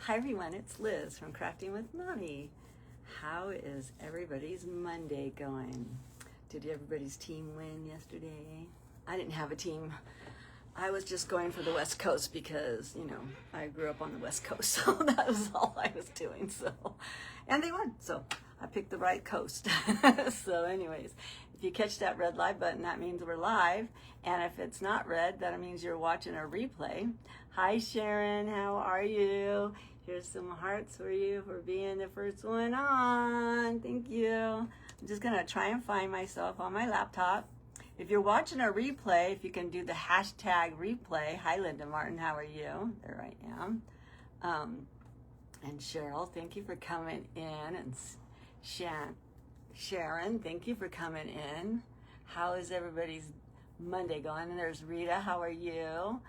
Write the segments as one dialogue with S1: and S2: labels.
S1: Hi everyone, it's Liz from Crafting with Mommy. How is everybody's Monday going? Did everybody's team win yesterday? I didn't have a team. I was just going for the West Coast because, I grew up on the West Coast, so that was all I was doing. And they won, so I picked the right coast. So anyways, if you catch that red live button, that means we're live. And if it's not red, that means you're watching a replay. Hi Sharon, how are you? Here's some hearts for you for being the first one on. Thank you. I'm just gonna try and find myself on my laptop. If you're watching a replay, if you can do the hashtag replay. Hi Linda Martin, how are you? There I am. And Cheryl, thank you for coming in. And Sharon, thank you for coming in. How is everybody's Monday going? And there's Rita, how are you?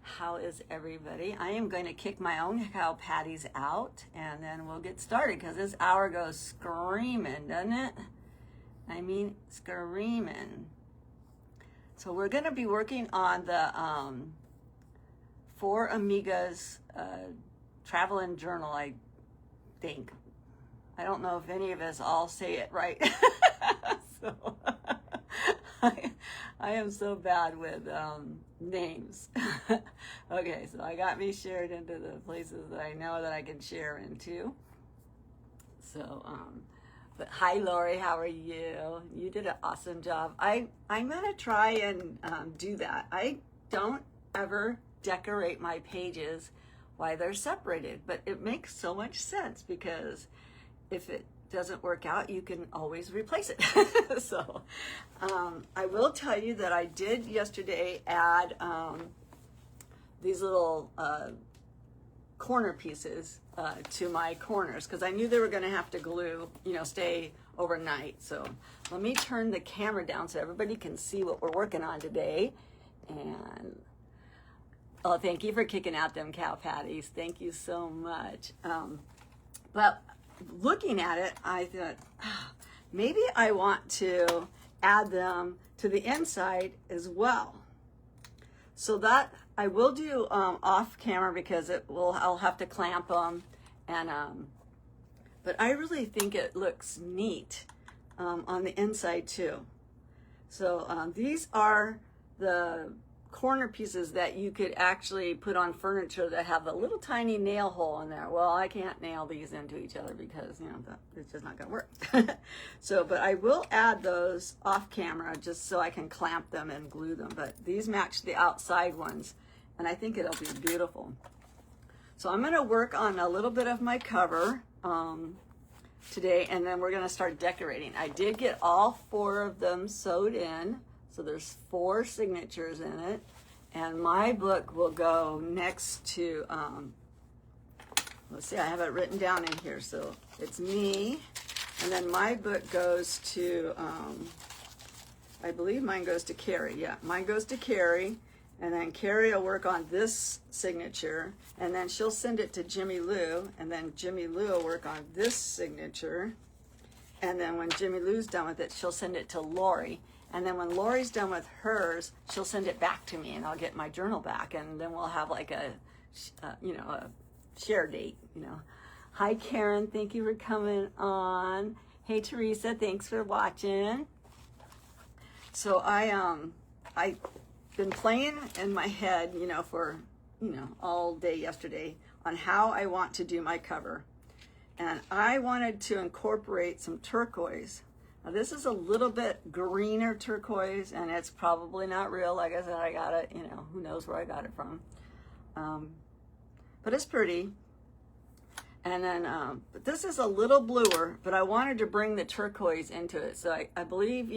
S1: How is everybody? I am going to kick my own cow patties out and then we'll get started because this hour goes screaming, doesn't it? I mean, screaming. So we're going to be working on the Four Amigas travel and journal, I think. I don't know if any of us all say it right. So I am so bad with names. Okay, so I got me shared into the places that I know that I can share into. So, but hi Lori, how are you? You did an awesome job. I'm gonna try and do that. I don't ever decorate my pages while they're separated, but it makes so much sense because if it doesn't work out, you can always replace it. So I will tell you that I did yesterday add these little corner pieces to my corners because I knew they were going to have to glue, stay overnight. So let me turn the camera down so everybody can see what we're working on today. And oh, thank you for kicking out them cow patties. Thank you so much. But looking at it, I thought, maybe I want to add them to the inside as well. So that I will do off camera because I'll have to clamp them, and but I really think it looks neat on the inside too. So these are the corner pieces that you could actually put on furniture that have a little tiny nail hole in there. Well, I can't nail these into each other because it's just not gonna work. So, but I will add those off camera just so I can clamp them and glue them. But these match the outside ones, and I think it'll be beautiful. So I'm gonna work on a little bit of my cover today, and then we're gonna start decorating. I did get all 4 of them sewed in. So there's 4 signatures in it, and my book will go next to, let's see, I have it written down in here. So it's me, and then my book goes to, I believe mine goes to Carrie. Yeah, mine goes to Carrie, and then Carrie will work on this signature, and then she'll send it to Jimmy Lou, and then Jimmy Lou will work on this signature, and then when Jimmy Lou's done with it, she'll send it to Lori. And then when Lori's done with hers, she'll send it back to me and I'll get my journal back. And then we'll have like a share date, Hi, Karen. Thank you for coming on. Hey, Teresa. Thanks for watching. So I've been playing in my head, for, all day yesterday on how I want to do my cover. And I wanted to incorporate some turquoise. Now this is a little bit greener turquoise, and it's probably not real. Like I said, I got it, who knows where I got it from. But it's pretty. And then, but this is a little bluer, but I wanted to bring the turquoise into it. So I believe,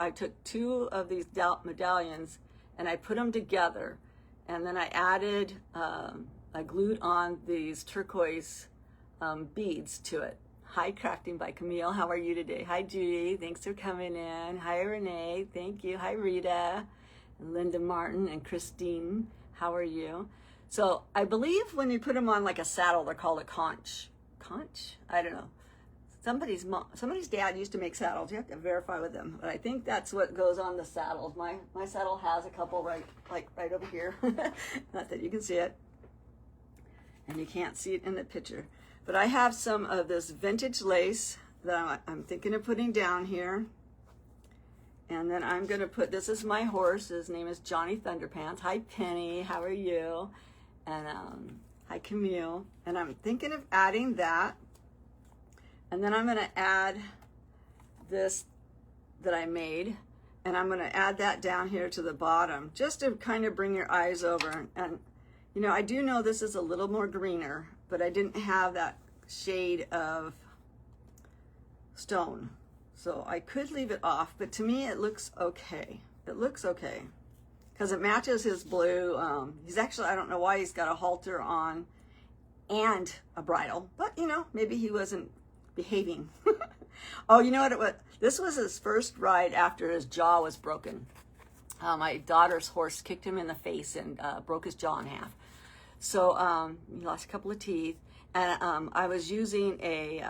S1: I took 2 of these medallions and I put them together. And then I added, I glued on these turquoise beads to it. Hi, Crafting by Camille. How are you today? Hi, Judy. Thanks for coming in. Hi, Renee. Thank you. Hi, Rita. And Linda Martin and Christine. How are you? So I believe when you put them on like a saddle, they're called a conch. Conch? I don't know. Somebody's dad used to make saddles. You have to verify with them. But I think that's what goes on the saddles. My saddle has a couple right over here. Not that you can see it. and you can't see it in the picture. But I have some of this vintage lace that I'm thinking of putting down here. And then I'm going to put, this is my horse. His name is Johnny Thunderpants. Hi, Penny. How are you? And hi, Camille. And I'm thinking of adding that. And then I'm going to add this that I made. And I'm going to add that down here to the bottom, just to kind of bring your eyes over. And, you know, I do know this is a little more greener, but I didn't have that shade of stone. So I could leave it off, but to me it looks okay. It looks okay because it matches his blue. He's actually, I don't know why he's got a halter on and a bridle, but you know, maybe he wasn't behaving. Oh, you know what it was? This was his first ride after his jaw was broken. My daughter's horse kicked him in the face and broke his jaw in half. So he lost a couple of teeth, and I was using a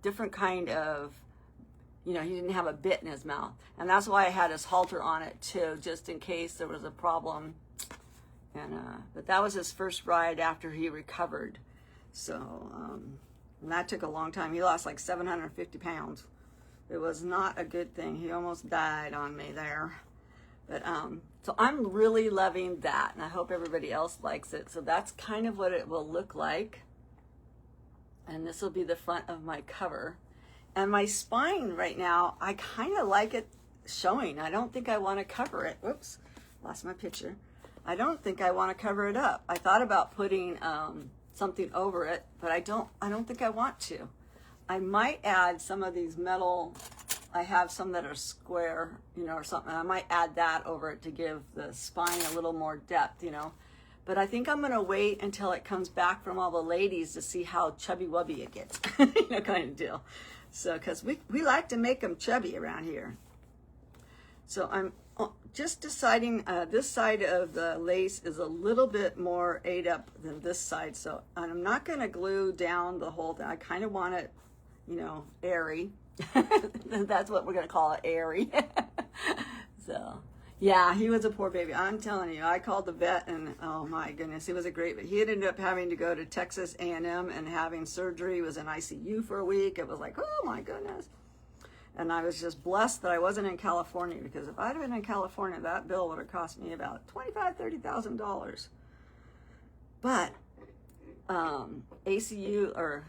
S1: different kind of, you know, he didn't have a bit in his mouth. And that's why I had his halter on it too, just in case there was a problem. And but that was his first ride after he recovered. So, and that took a long time. He lost like 750 pounds. It was not a good thing. He almost died on me there. But, so I'm really loving that, and I hope everybody else likes it. So that's kind of what it will look like. And this will be the front of my cover. And my spine right now, I kind of like it showing. I don't think I want to cover it. Whoops, lost my picture. I don't think I want to cover it up. I thought about putting something over it, but I don't think I want to. I might add some of these metal, I have some that are square, you know, or something. I might add that over it to give the spine a little more depth, you know. But I think I'm going to wait until it comes back from all the ladies to see how chubby-wubby it gets, you know, kind of deal. So, because we like to make them chubby around here. So I'm just deciding, this side of the lace is a little bit more ate up than this side. So I'm not going to glue down the whole thing. I kind of want it, you know, airy. That's what we're going to call it, airy. So, yeah, he was a poor baby. I'm telling you, I called the vet and oh my goodness, he was a great, but he ended up having to go to Texas A&M and having surgery. He was in ICU for a week. It was like, oh my goodness. And I was just blessed that I wasn't in California, because if I'd have been in California, that bill would have cost me about $25,000, $30,000. But ACU or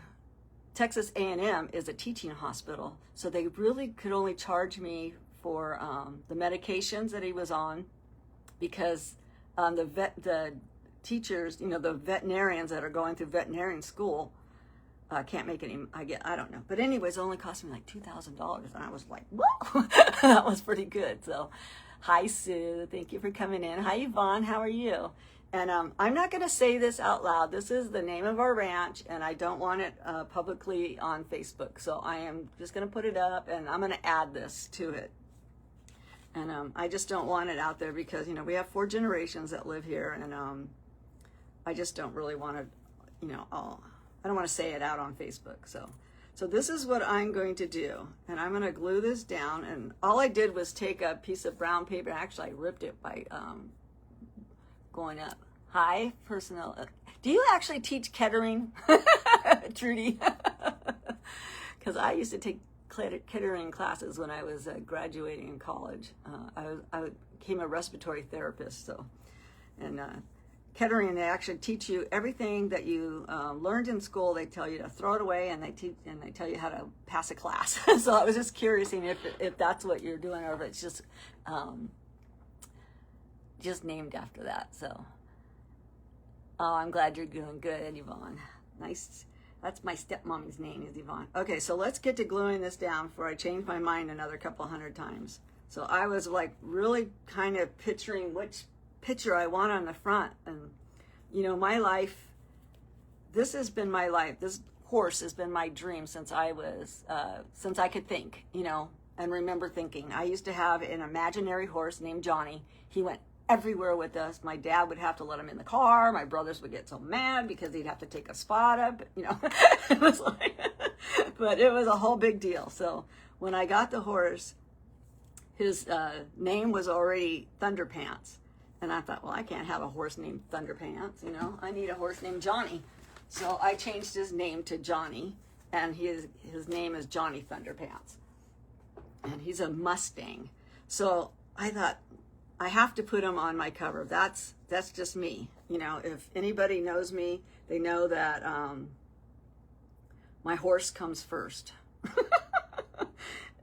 S1: Texas A&M is a teaching hospital, so they really could only charge me for the medications that he was on, because the teachers, you know, the veterinarians that are going through veterinarian school can't make any. I don't know, but anyways, it only cost me like $2,000, and I was like, whoa, that was pretty good. So, hi Sue, thank you for coming in. Hi Yvonne, how are you? And I'm not going to say this out loud. This is the name of our ranch, and I don't want it publicly on Facebook. So I am just going to put it up, and I'm going to add this to it. And I just don't want it out there because, you know, we have 4 generations that live here, and I just don't really want to, you know, I don't want to say it out on Facebook. So this is what I'm going to do, and I'm going to glue this down. And all I did was take a piece of brown paper. Actually, I ripped it by going up. Hi, personnel. Do you actually teach Kettering, Trudy? Because I used to take Kettering classes when I was graduating in college. I became a respiratory therapist. So, and Kettering, they actually teach you everything that you learned in school. They tell you to throw it away, and they tell you how to pass a class. So I was just curious if that's what you're doing, or if it's just named after that. So, oh, I'm glad you're doing good, Yvonne. Nice. That's my stepmommy's name, is Yvonne. Okay, so let's get to gluing this down before I change my mind another couple hundred times. So I was like really kind of picturing which picture I want on the front. And, you know, my life, this has been my life. This horse has been my dream since I could think, you know, and remember thinking. I used to have an imaginary horse named Johnny. He went everywhere with us. My dad would have to let him in the car. My brothers would get so mad because he'd have to take a spot up, you know. It was like, but it was a whole big deal. So when I got the horse, his name was already Thunderpants. And I thought, well, I can't have a horse named Thunderpants, you know. I need a horse named Johnny. So I changed his name to Johnny, and his name is Johnny Thunderpants. And he's a Mustang. So I thought, I have to put him on my cover. That's just me. You know, if anybody knows me, they know that my horse comes first.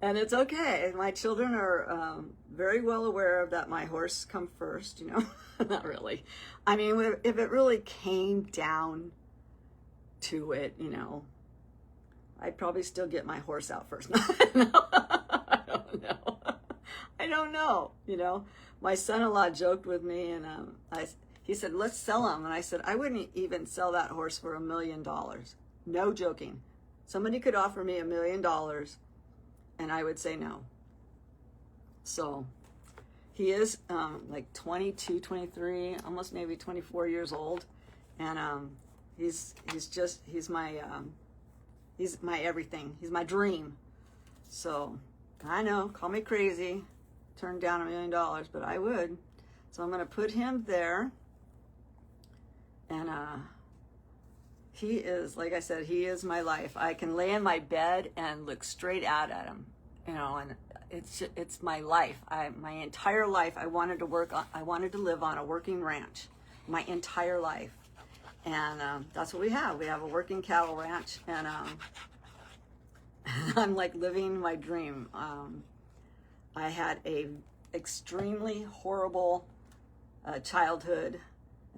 S1: And it's okay. My children are very well aware of that my horse come first, you know. Not really. I mean, if it really came down to it, you know, I'd probably still get my horse out first. No, I don't know. I don't know, you know. My son-in-law joked with me, and he said, let's sell him. And I said, I wouldn't even sell that horse for $1 million. No joking. Somebody could offer me $1 million, and I would say no. So he is like 22, 23, almost maybe 24 years old. And he's my everything. He's my dream. So I know, call me crazy, turn down $1 million, but I would. So I'm going to put him there. And he is, like I said, he is my life. I can lay in my bed and look straight out at him, you know, and it's my life. My entire life, I wanted to live on a working ranch, my entire life. And that's what we have. We have a working cattle ranch, and I'm like living my dream. I had a extremely horrible childhood,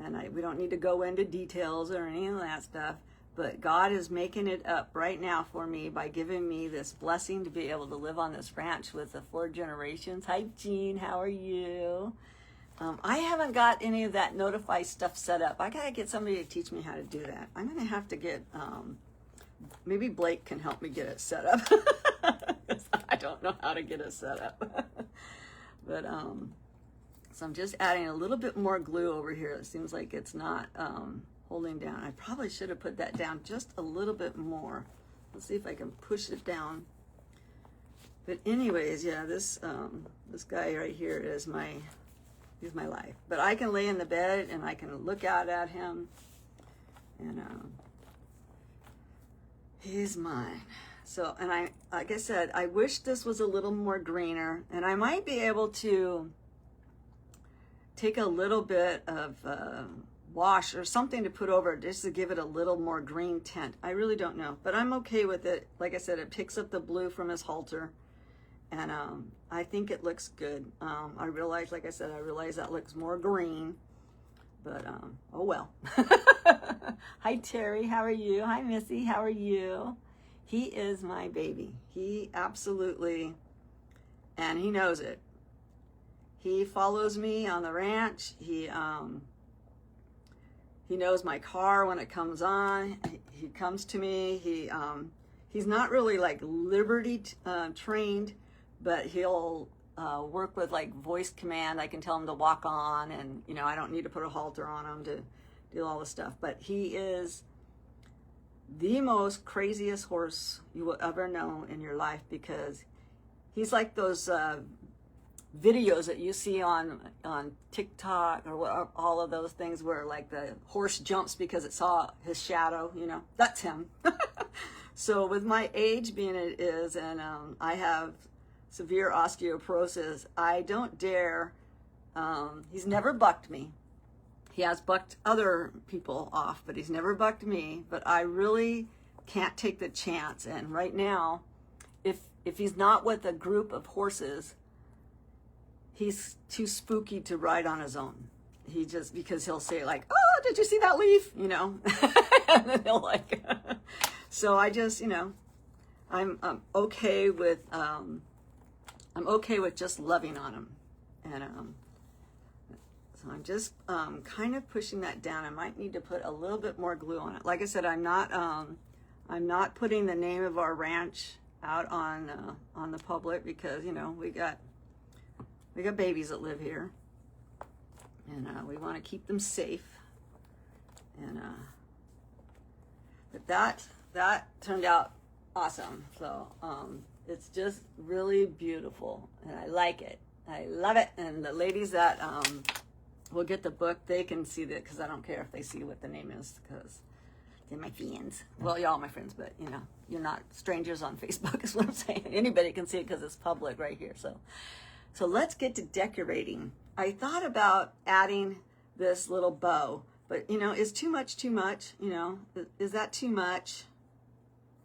S1: and we don't need to go into details or any of that stuff, but God is making it up right now for me by giving me this blessing to be able to live on this ranch with the 4 generations. Hi, Jean, how are you? I haven't got any of that Notify stuff set up. I gotta get somebody to teach me how to do that. I'm gonna have to get, maybe Blake can help me get it set up. I don't know how to get it set up. But, so I'm just adding a little bit more glue over here. It seems like it's not holding down. I probably should have put that down just a little bit more. Let's see if I can push it down. But anyways, yeah, this guy right here is he's my life. But I can lay in the bed and I can look out at him, and he's mine. So, and like I said, I wish this was a little more greener, and I might be able to take a little bit of wash or something to put over it just to give it a little more green tint. I really don't know, but I'm okay with it. Like I said, it picks up the blue from his halter, and I think it looks good. I realize, like I said, I realize that looks more green, but oh well. Hi, Terry, how are you? Hi, Missy, how are you? He is my baby. He absolutely, and he knows it. He follows me on the ranch. He knows my car when it comes on. He comes to me. He's not really like Liberty trained, but he'll work with like voice command. I can tell him to walk on, and you know, I don't need to put a halter on him to do all this stuff. But he is the most craziest horse you will ever know in your life, because he's like those videos that you see on TikTok or all of those things where like the horse jumps because it saw his shadow, you know, that's him. So with my age being it is, and I have severe osteoporosis, I don't dare, he's never bucked me. He has bucked other people off, but he's never bucked me. But I really can't take the chance. And right now, if he's not with a group of horses, he's too spooky to ride on his own. He just, because he'll say like, oh, did you see that leaf? You know, and then he'll like, so I just, you know, I'm okay with, I'm okay with just loving on him. And, so I'm just kind of pushing that down. I might need to put a little bit more glue on it. Like I said, I'm not putting the name of our ranch out on the public, because you know we got babies that live here, and we want to keep them safe. And but that turned out awesome. So it's just really beautiful, and I like it. I love it. And the ladies that will get the book, they can see that, because I don't care if they see what the name is, because They're my friends. Well, y'all my friends, but you know, you're not strangers on Facebook is what I'm saying. Anybody can see it because it's public right here. So let's get to decorating. I thought about adding this little bow, but you know, is too much, you know, is that too much?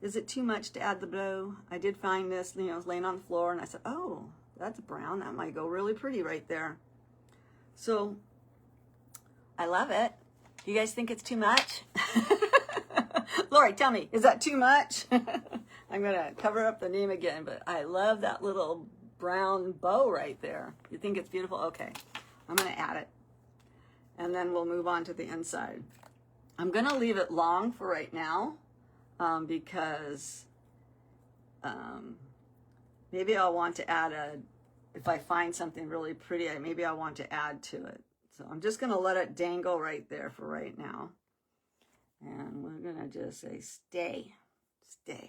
S1: Is it too much to add the bow? I did find this, you know, I was laying on the floor and I said, oh, that's brown. That might go really pretty right there. So I love it. Do you guys think it's too much? Lori, tell me, is that too much? I'm going to cover up the name again, but I love that little brown bow right there. You think it's beautiful? Okay, I'm going to add it. And then we'll move on to the inside. I'm going to leave it long for right now because maybe I'll want to add if I find something really pretty, maybe I want to add to it. So I'm just going to let it dangle right there for right now. And we're going to just say stay.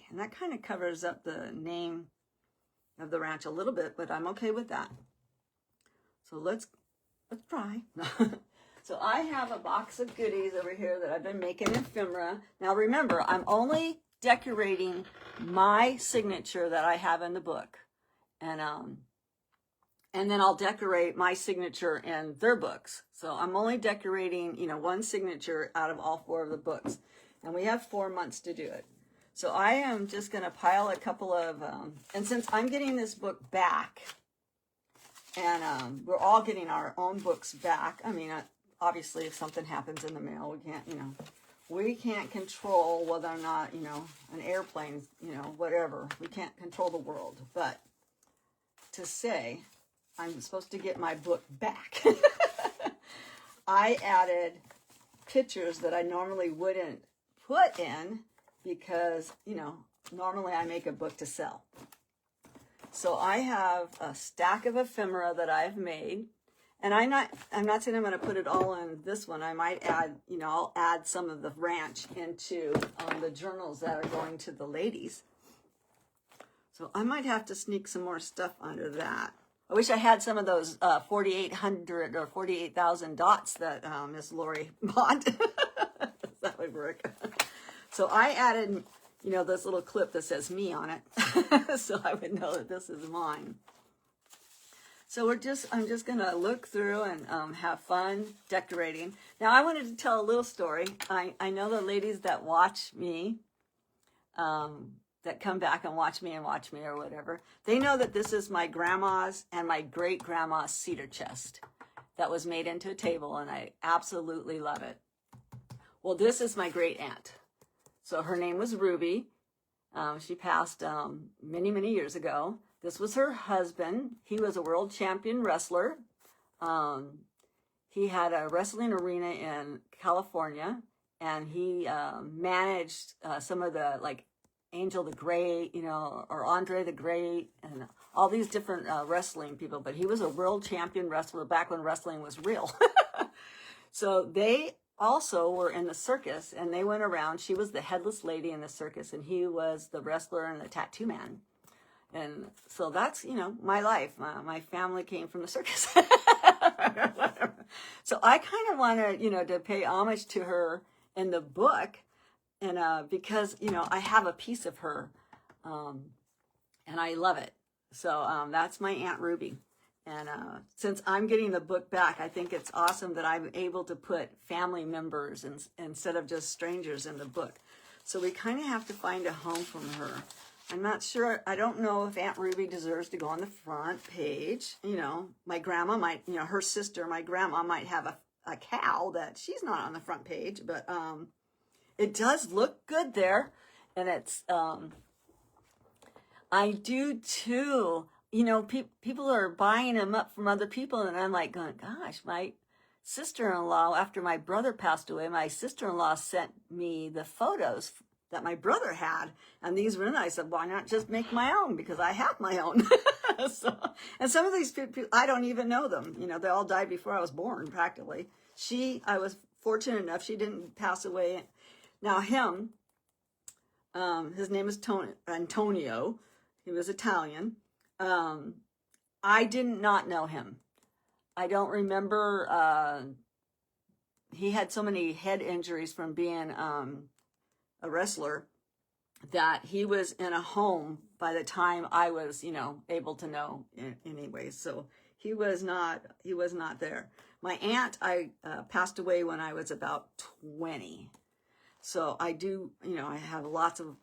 S1: And that kind of covers up the name of the ranch a little bit, but I'm okay with that. So let's try. So I have a box of goodies over here that I've been making ephemera. Now remember, I'm only decorating my signature that I have in the book. And then I'll decorate my signature in their books. So I'm only decorating, you know, one signature out of all 4 of the books. And we have 4 months to do it. So I am just going to pile a couple of, and since I'm getting this book back, and we're all getting our own books back. I mean, obviously, if something happens in the mail, we can't, you know, we can't control whether or not, you know, an airplane, you know, whatever. We can't control the world. But to say I'm supposed to get my book back, I added pictures that I normally wouldn't put in because, you know, normally I make a book to sell. So I have a stack of ephemera that I've made, and I'm not saying I'm going to put it all in this one. I might add, you know, I'll add some of the ranch into the journals that are going to the ladies. So I might have to sneak some more stuff under that. I wish I had some of those 4,800 or 48,000 dots that Miss Lori bought. That would work. So I added, you know, this little clip that says me on it. So I would know that this is mine. So I'm just going to look through and have fun decorating. Now I wanted to tell a little story. I know the ladies that watch me, that come back and watch me or whatever, they know that this is my grandma's and my great-grandma's cedar chest that was made into a table, and I absolutely love it. Well, this is my great-aunt. So her name was Ruby. She passed many, many years ago. This was her husband. He was a world champion wrestler. He had a wrestling arena in California, and he managed some of the, like, Angel the Great, you know, or Andre the Great, and all these different wrestling people. But he was a world champion wrestler back when wrestling was real. So they also were in the circus, and they went around. She was the headless lady in the circus, and he was the wrestler and the tattoo man. And so that's, you know, my life. My family came from the circus. So I kind of want to, you know, to pay homage to her in the book. And because, you know, I have a piece of her, and I love it. So that's my Aunt Ruby. And since I'm getting the book back, I think it's awesome that I'm able to put family members instead of just strangers in the book. So we kind of have to find a home from her. I'm not sure. I don't know if Aunt Ruby deserves to go on the front page. You know, my grandma might, you know, her sister, my grandma might have a cow that she's not on the front page, but it does look good there. And it's, I do too. You know, people are buying them up from other people, and I'm like going, gosh, my sister-in-law, after my brother passed away, my sister-in-law sent me the photos that my brother had, and these were in. I said, why not just make my own, because I have my own. So, and some of these people, I don't even know them. You know, they all died before I was born, practically. I was fortunate enough, she didn't pass away. Now him, his name is Antonio. He was Italian. I did not know him. I don't remember. He had so many head injuries from being a wrestler, that he was in a home by the time I was, you know, able to know anyway. So he was not there. My aunt, passed away when I was about 20. So I do, you know, I have lots of,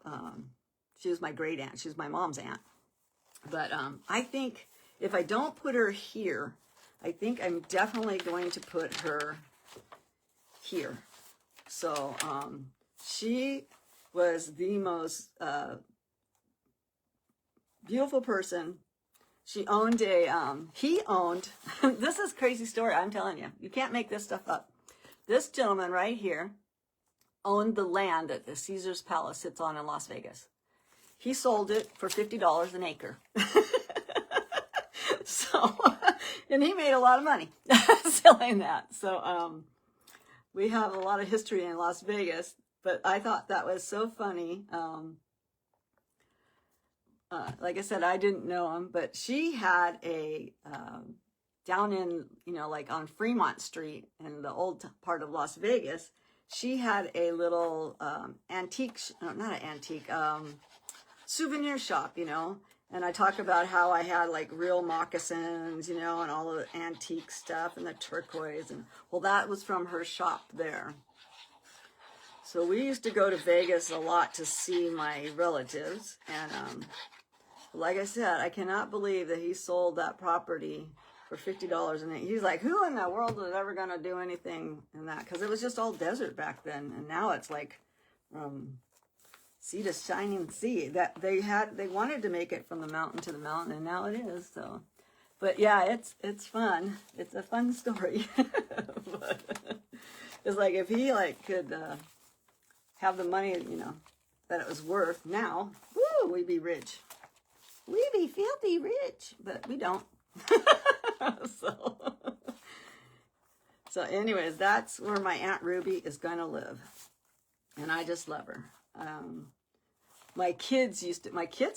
S1: she was my great aunt. She was my mom's aunt. But I think if I don't put her here, I think I'm definitely going to put her here. So she was the most beautiful person. She owned he owned, this is a crazy story, I'm telling you. You can't make this stuff up. This gentleman right here owned the land that the Caesar's Palace sits on in Las Vegas. He sold it for $50 an acre. So, and he made a lot of money selling that. So, we have a lot of history in Las Vegas, but I thought that was so funny. Like I said, I didn't know him, but she had a, down in, you know, like on Fremont Street in the old part of Las Vegas, she had a little antique, not an antique, souvenir shop, you know. And I talk about how I had like real moccasins, you know, and all the antique stuff and the turquoise. And well, that was from her shop there. So we used to go to Vegas a lot to see my relatives. And like I said, I cannot believe that he sold that property for $50 an acre. He's like, who in the world is ever going to do anything in that? Because it was just all desert back then. And now it's like sea to shining sea. That they wanted to make it from the mountain to the mountain, and now it is. So, but yeah, it's fun. It's a fun story. It's like if he like could have the money, you know, that it was worth now, woo, we'd be rich. We'd be filthy rich, but we don't. So anyways, that's where my Aunt Ruby is going to live. And I just love her. My kids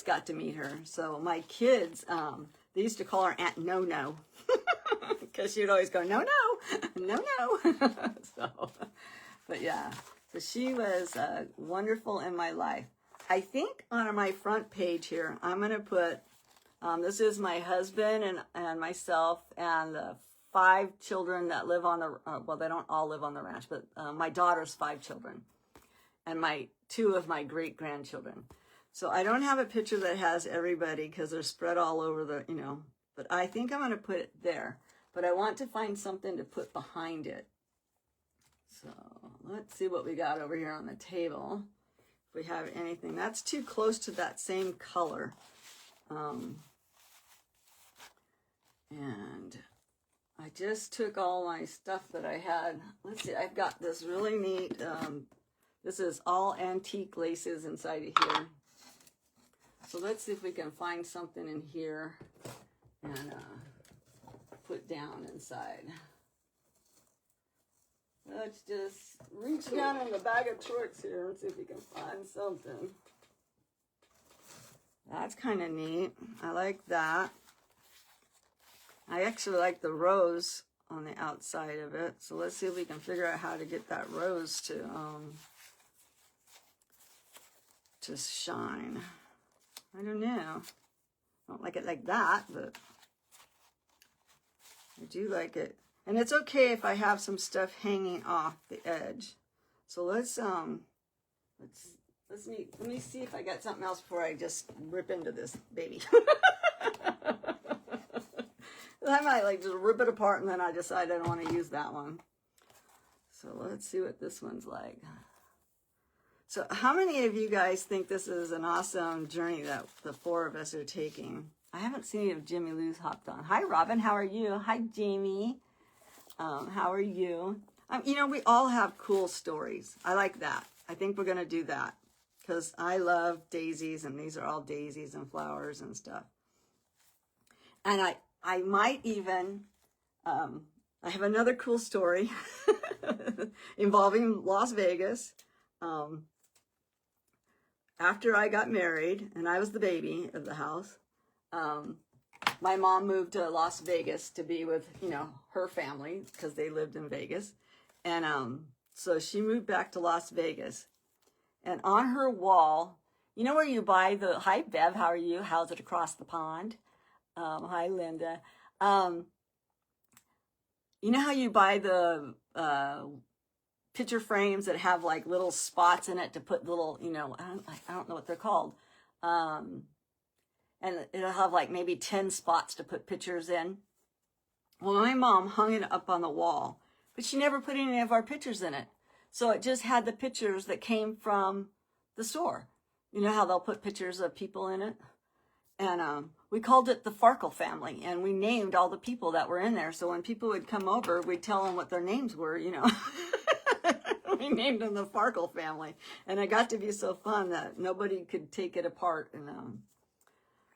S1: got to meet her. So my kids, they used to call her Aunt No-No. Because she would always go, no, no, no, no. So, but yeah. So she was wonderful in my life. I think on my front page here, I'm going to put, this is my husband and myself and the 5 children that live on the, well, they don't all live on the ranch, but my daughter's 5 children and 2 of my great-grandchildren. So I don't have a picture that has everybody because they're spread all over the, you know, but I think I'm going to put it there. But I want to find something to put behind it. So let's see what we got over here on the table. If we have anything. That's too close to that same color. And I just took all my stuff that I had. Let's see, I've got this really neat, this is all antique laces inside of here. So let's see if we can find something in here and put down inside. Let's just reach down in the bag of tricks here and see if we can find something. That's kind of neat. I like that. I actually like the rose on the outside of it. So let's see if we can figure out how to get that rose to shine. I don't know. I don't like it like that, but I do like it. And it's okay if I have some stuff hanging off the edge. So let me see if I got something else before I just rip into this baby. I might like just rip it apart and then I decide I don't want to use that one. So let's see what this one's like. So how many of you guys think this is an awesome journey that the 4 of us are taking? I haven't seen if Jimmy Lou's hopped on. Hi, Robin. How are you? Hi, Jamie. How are you? You know, we all have cool stories. I like that. I think we're going to do that because I love daisies, and these are all daisies and flowers and stuff. And I might even, I have another cool story involving Las Vegas. After I got married and I was the baby of the house, my mom moved to Las Vegas to be with, you know, her family because they lived in Vegas. And so she moved back to Las Vegas. And on her wall, you know where you buy the, hi Bev, how are you? How's it across the pond? Hi Linda. You know how you buy the picture frames that have like little spots in it to put little, you know, I don't know what they're called. And it'll have like maybe 10 spots to put pictures in. Well, my mom hung it up on the wall, but she never put any of our pictures in it. So it just had the pictures that came from the store. You know how they'll put pictures of people in it? And we called it the Farkle family, and we named all the people that were in there. So when people would come over, we'd tell them what their names were, you know. We named them the Farkle family. And it got to be so fun that nobody could take it apart. And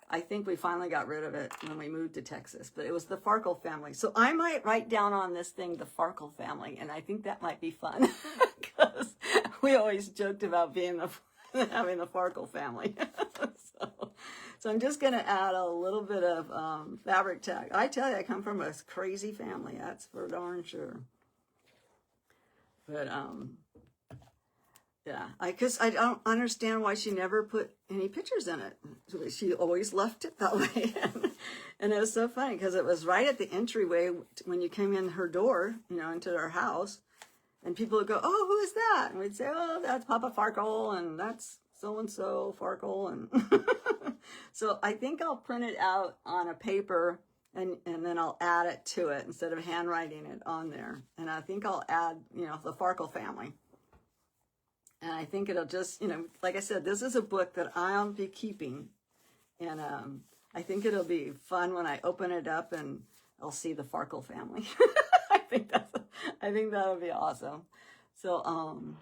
S1: I think we finally got rid of it when we moved to Texas. But it was the Farkle family. So I might write down on this thing the Farkle family, and I think that might be fun. Because we always joked about being having the Farkle family. So I'm just going to add a little bit of fabric tag. I tell you, I come from a crazy family. That's for darn sure. But, yeah, because I don't understand why she never put any pictures in it. She always left it that way. And it was so funny because it was right at the entryway when you came in her door, you know, into our house. And people would go, oh, who is that? And we'd say, oh, that's Papa Farkle, and that's so-and-so Farkle. And so I think I'll print it out on a paper and then I'll add it to it instead of handwriting it on there. And I think I'll add, you know, the Farkle family. And I think it'll just, you know, like I said, this is a book that I'll be keeping. And I think it'll be fun when I open it up and I'll see the Farkle family. I think that'll be awesome. So,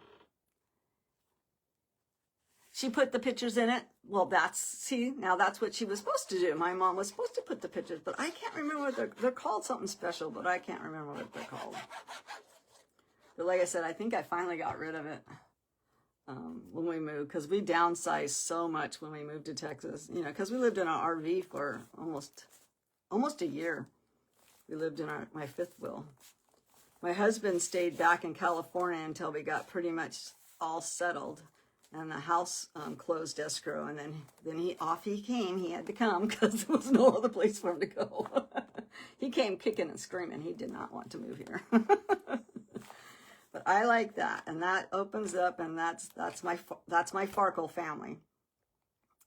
S1: she put the pictures in it. Well, now that's what she was supposed to do. My mom was supposed to put the pictures, but I can't remember what they're called something special, but I can't remember what they're called. But like I said, I think I finally got rid of it when we moved, because we downsized so much when we moved to Texas, you know, because we lived in an RV for almost a year. We lived in my fifth wheel. My husband stayed back in California until we got pretty much all settled. And the house closed escrow, and then he came. He had to come because there was no other place for him to go. He came kicking and screaming. He did not want to move here. But I like that, and that opens up, and that's my Farkle family.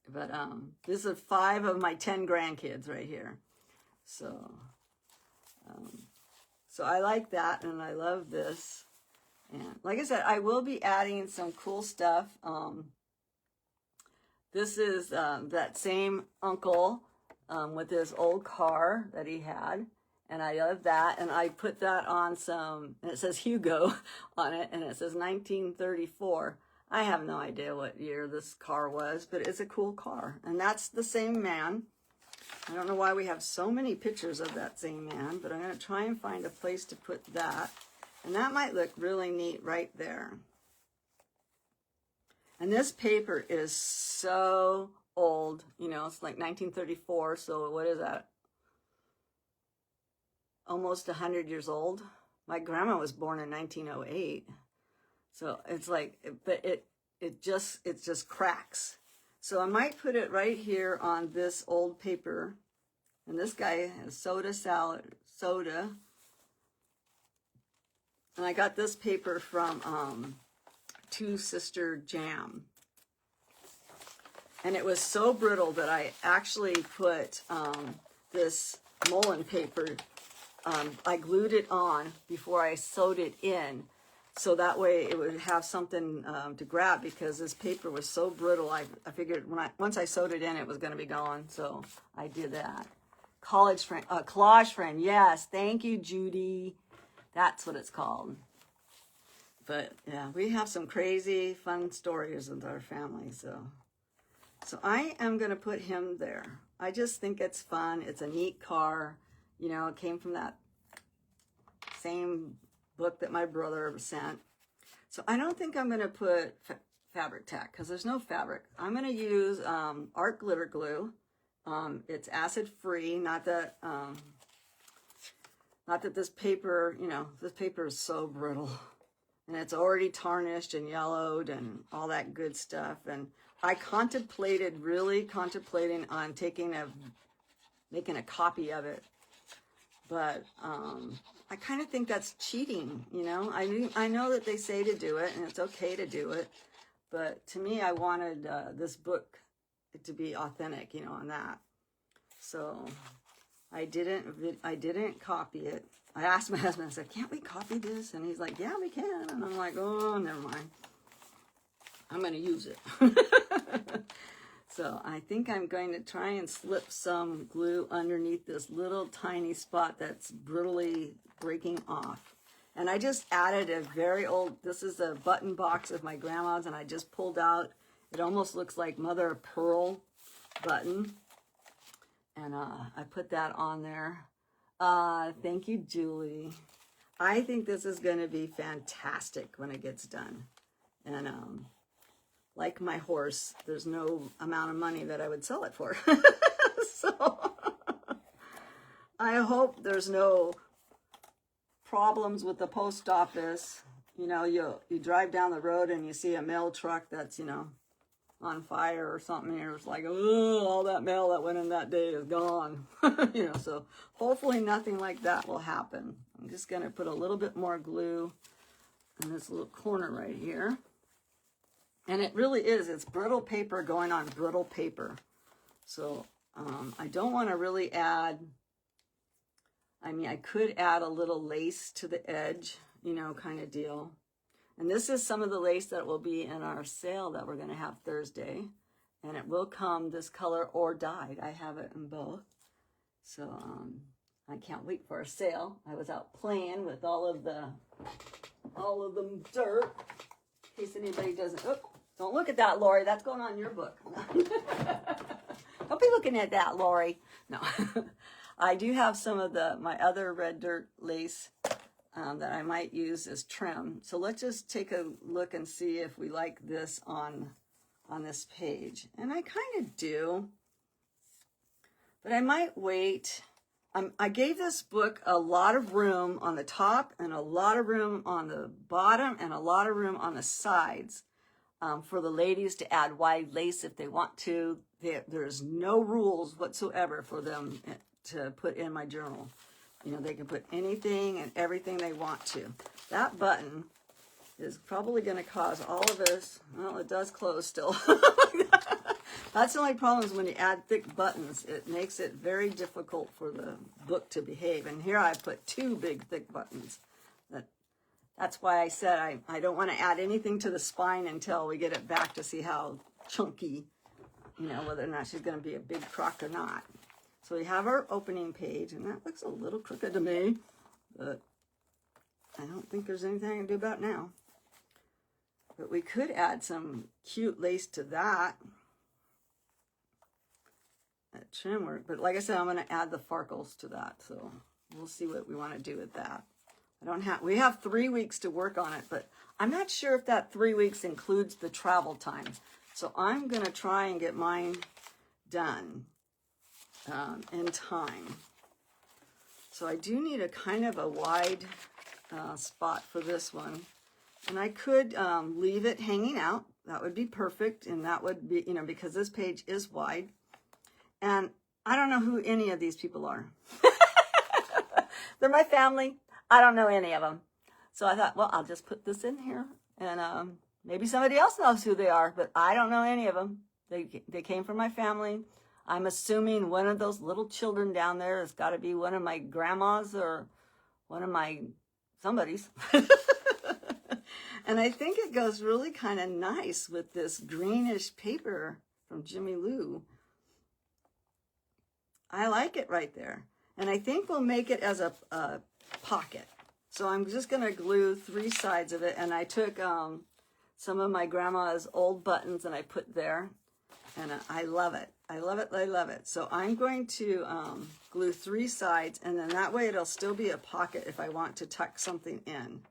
S1: But this is 5 of my 10 grandkids right here. So I like that, and I love this. And like I said, I will be adding some cool stuff. This is that same uncle with his old car that he had. And I love that. And I put that on some, and it says Hugo on it, and it says 1934. I have no idea what year this car was, but it's a cool car. And that's the same man. I don't know why we have so many pictures of that same man, but I'm going to try and find a place to put that. And that might look really neat right there. And this paper is so old. You know, it's like 1934. So what is that? Almost 100 years old. My grandma was born in 1908. So it's like, but it just cracks. So I might put it right here on this old paper. And this guy has soda. And I got this paper from Two Sister Jam. And it was so brittle that I actually put this Mullen paper, I glued it on before I sewed it in. So that way it would have something to grab, because this paper was so brittle. I figured once I sewed it in, it was going to be gone. So I did that. Collage friend. Yes. Thank you, Judy. That's what it's called. But yeah, we have some crazy fun stories with our family. So I am going to put him there. I just think it's fun. It's a neat car. You know, it came from that same book that my brother sent. So I don't think I'm going to put fabric tack because there's no fabric. I'm going to use art glitter glue. It's acid free. Not that this paper, you know, this paper is so brittle. and it's already tarnished and yellowed and all that good stuff. And I really contemplating on making a copy of it, but I kind of think that's cheating, you know. I know that they say to do it, and it's okay to do it, but to me, I wanted this book to be authentic, you know, on that. So I didn't copy it. I asked my husband, I said, can't we copy this? And he's like, yeah, we can. And I'm like, oh, never mind. I'm going to use it. So I think I'm going to try and slip some glue underneath this little tiny spot that's brutally breaking off. And I just added a very old, this is a button box of my grandma's, and I just pulled out, it almost looks like mother of pearl button. And I put that on there. Thank you, Julie. I think this is going to be fantastic when it gets done. And like my horse, there's no amount of money that I would sell it for. So I hope there's no problems with the post office. You know, you drive down the road and you see a mail truck that's, you know, on fire or something. You're just like, oh, all that mail that went in that day is gone. You know, so hopefully nothing like that will happen. I'm just going to put a little bit more glue in this little corner right here. And it really is, it's brittle paper going on brittle paper. So I don't want to really add, I mean, I could add a little lace to the edge, you know, kind of deal. And this is some of the lace that will be in our sale that we're going to have Thursday. And it will come this color or dyed. I have it in both. So I can't wait for a sale. I was out playing with all of the dirt. In case anybody doesn't, oh, don't look at that, Lori. That's going on your book. Don't be looking at that, Lori. No. I do have some of my other red dirt lace that I might use as trim. So let's just take a look and see if we like this on this page. And I kind of do, but I might wait. I gave this book a lot of room on the top and a lot of room on the bottom and a lot of room on the sides for the ladies to add wide lace if they want to. There's no rules whatsoever for them to put in my journal. You know, they can put anything and everything they want to. That button is probably going to cause all of us, well, it does close still. That's the only problem is when you add thick buttons, it makes it very difficult for the book to behave. And here I put two big thick buttons. That's why I said I don't want to add anything to the spine until we get it back to see how chunky, you know, whether or not she's going to be a big crock or not. So we have our opening page, and that looks a little crooked to me, but I don't think there's anything I can do about it now. But we could add some cute lace to that trim work. But like I said, I'm going to add the farkles to that, so we'll see what we want to do with that. We have 3 weeks to work on it, but I'm not sure if that 3 weeks includes the travel time. So I'm going to try and get mine done in time. So I do need a kind of a wide spot for this one. And I could leave it hanging out. That would be perfect. And that would be, you know, because this page is wide. And I don't know who any of these people are. They're my family. I don't know any of them. So I thought, well, I'll just put this in here. And maybe somebody else knows who they are, but I don't know any of them. They came from my family. I'm assuming one of those little children down there has got to be one of my grandmas or one of my somebody's. And I think it goes really kind of nice with this greenish paper from Jimmy Lou. I like it right there. And I think we'll make it as a pocket. So I'm just going to glue 3 sides of it. And I took some of my grandma's old buttons and I put there. And I love it. I love it. I love it. So I'm going to glue 3 sides. And then that way it'll still be a pocket if I want to tuck something in.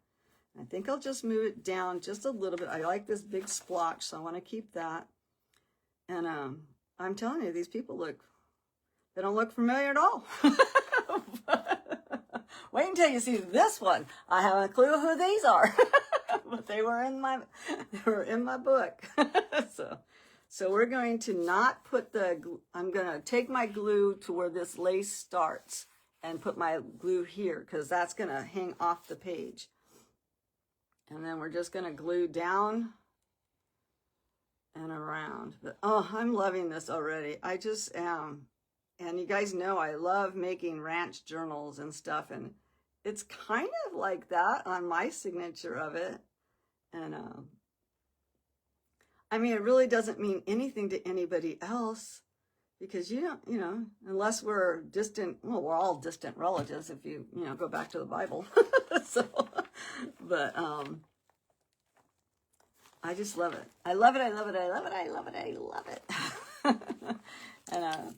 S1: I think I'll just move it down just a little bit. I like this big splotch, so I want to keep that. And I'm telling you, these people they don't look familiar at all. Wait until you see this one. I have a clue who these are. but they were in my book. So we're going to not put I'm going to take my glue to where this lace starts and put my glue here, because that's going to hang off the page. And then we're just going to glue down and around. But oh, I'm loving this already. I just am. And you guys know I love making ranch journals and stuff, and it's kind of like that on my signature of it. And I mean, it really doesn't mean anything to anybody else, because you don't, unless we're distant, well, we're all distant relatives if you go back to the Bible. So, but I just love it. I love it. I love it. I love it. I love it. I love it. And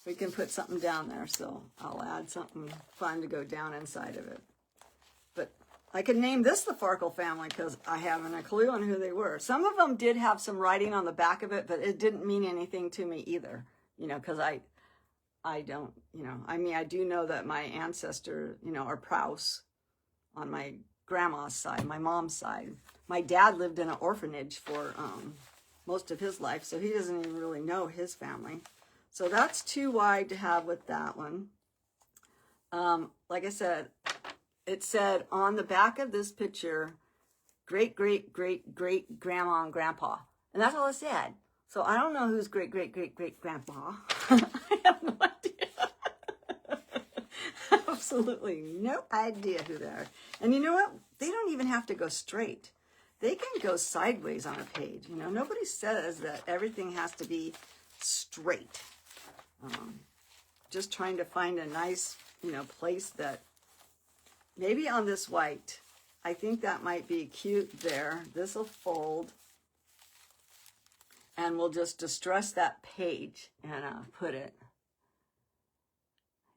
S1: we can put something down there, so I'll add something fun to go down inside of it. But I could name this the Farkle family because I haven't a clue on who they were. Some of them did have some writing on the back of it, but it didn't mean anything to me either, because I don't, I mean, I do know that my ancestor, are Prowse on my grandma's side, my mom's side. My dad lived in an orphanage for most of his life, so he doesn't even really know his family. So that's too wide to have with that one. Like I said, it said on the back of this picture, great, great, great, great grandma and grandpa. And that's all it said. So I don't know who's great, great, great, great grandpa. I have no idea. Absolutely no idea who they are. And you know what? They don't even have to go straight. They can go sideways on a page. Nobody says that everything has to be straight. Just trying to find a nice, place that maybe on this white, I think that might be cute there. This will fold, and we'll just distress that page and put it.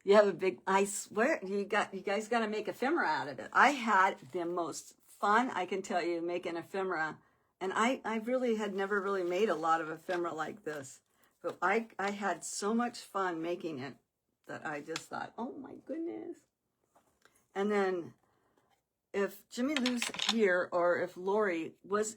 S1: You have a big, I swear, you guys got to make ephemera out of it. I had the most fun, I can tell you, making ephemera, and I really had never really made a lot of ephemera like this. But I had so much fun making it that I just thought, oh my goodness. And then if Jimmy Lou's here, or if Lori was,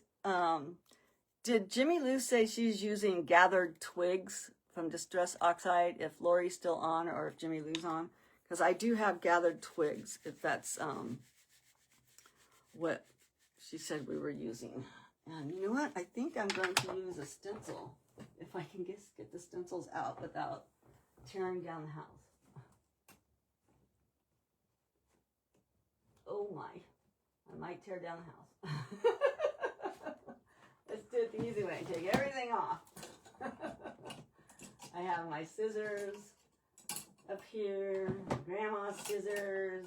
S1: did Jimmy Lou say she's using gathered twigs from Distress Oxide, if Lori's still on or if Jimmy Lou's on? Because I do have gathered twigs, if that's what she said we were using. And you know what? I think I'm going to use a stencil, if I can just get the stencils out without tearing down the house. Oh my, I might tear down the house. Let's do it the easy way, take everything off. I have my scissors up here, grandma's scissors,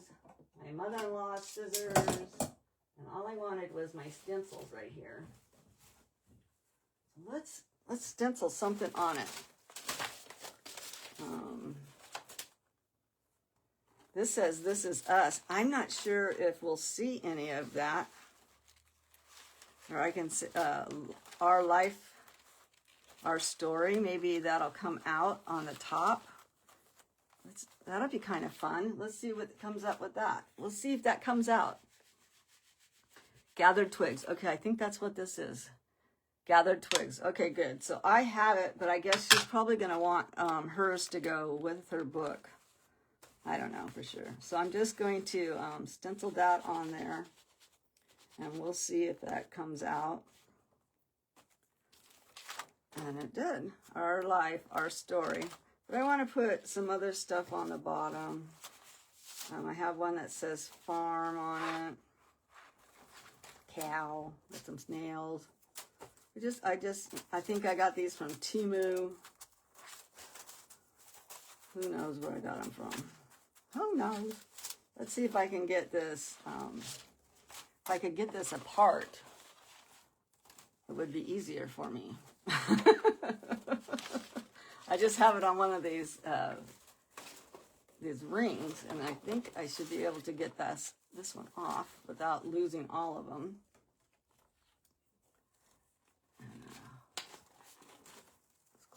S1: my mother-in-law's scissors, and all I wanted was my stencils right here. Let's stencil something on it. This says this is us. I'm not sure if we'll see any of that. Or I can see our life, our story. Maybe that'll come out on the top. That'll be kind of fun. Let's see what comes up with that. Let's see if that comes out. Gathered twigs. Okay, I think that's what this is. Gathered twigs. Okay, good. So I have it, but I guess she's probably going to want hers to go with her book. I don't know for sure. So I'm just going to stencil that on there, and we'll see if that comes out. And it did. Our life, our story. But I want to put some other stuff on the bottom. I have one that says farm on it. Cow with some snails. I think I got these from Temu. Who knows where I got them from? Who knows? Let's see if I can get this. If I could get this apart, it would be easier for me. I just have it on one of these rings, and I think I should be able to get this one off without losing all of them.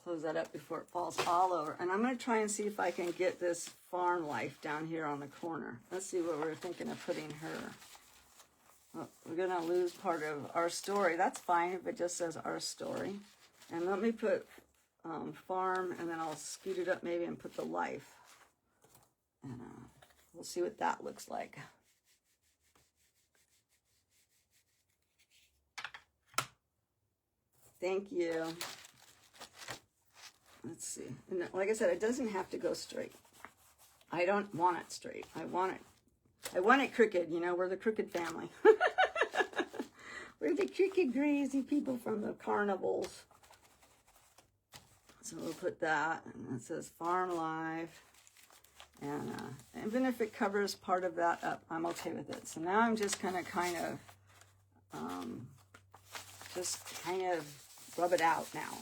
S1: Close that up before it falls all over. And I'm going to try and see if I can get this farm life down here on the corner. Let's see what we're thinking of putting her. we're going to lose part of our story. That's fine if it just says our story. And let me put farm, and then I'll scoot it up maybe and put the life. And we'll see what that looks like. Thank you. Let's see. And like I said, it doesn't have to go straight. I don't want it straight. I want it crooked. You know, we're the crooked family. We're the crooked, crazy people from the carnivals. So we'll put that, and it says Farm Life. And even if it covers part of that up, I'm okay with it. So now I'm just going to kind of rub it out now.